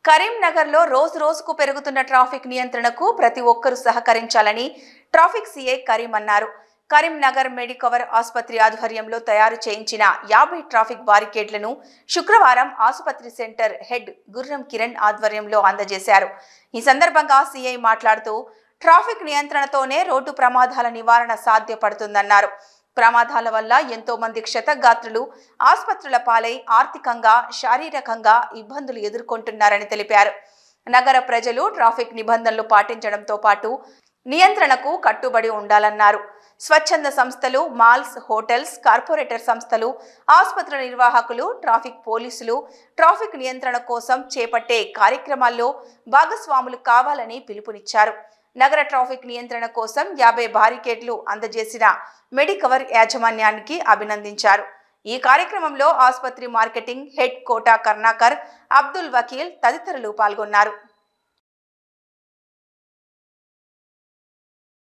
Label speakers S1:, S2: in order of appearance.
S1: కరీంనగర్లో రోజు రోజుకు పెరుగుతున్న ట్రాఫిక్ నియంత్రణకు ప్రతి ఒక్కరూ సహకరించాలని ట్రాఫిక్ సీఐ కరీం అన్నారు. కరీంనగర్ మెడికవర్ ఆసుపత్రి ఆధ్వర్యంలో తయారు చేయించిన 50 ట్రాఫిక్ బారికేడ్లను శుక్రవారం ఆసుపత్రి సెంటర్ హెడ్ గుర్రం కిరణ్ ఆధ్వర్యంలో అందజేశారు. ఈ సందర్భంగా సీఐ మాట్లాడుతూ ట్రాఫిక్ నియంత్రణతోనే రోడ్డు ప్రమాదాల నివారణ సాధ్యపడుతుందన్నారు. ప్రమాదాల వల్ల ఎంతో మంది క్షతగాత్రులు ఆసుపత్రుల పాలై ఆర్థికంగా శారీరకంగా ఇబ్బందులు ఎదుర్కొంటున్నారని తెలిపారు. నగర ప్రజలు ట్రాఫిక్ నిబంధనలు పాటించడంతో పాటు నియంత్రణకు కట్టుబడి ఉండాలన్నారు. స్వచ్ఛంద సంస్థలు, మాల్స్, హోటల్స్, కార్పొరేటర్ సంస్థలు, ఆసుపత్రుల నిర్వాహకులు, ట్రాఫిక్ పోలీసులు ట్రాఫిక్ నియంత్రణ కోసం చేపట్టే కార్యక్రమాల్లో భాగస్వాములు కావాలని పిలుపునిచ్చారు. నగర ట్రాఫిక్ నియంత్రణ కోసం 50 బారికేడ్లు అందజేసిన మెడికవర్ యాజమాన్యానికి అభినందించారు. ఈ కార్యక్రమంలో ఆసుపత్రి మార్కెటింగ్ హెడ్ కోటా కర్ణాకర్, అబ్దుల్ వకీల్ తదితరులు పాల్గొన్నారు.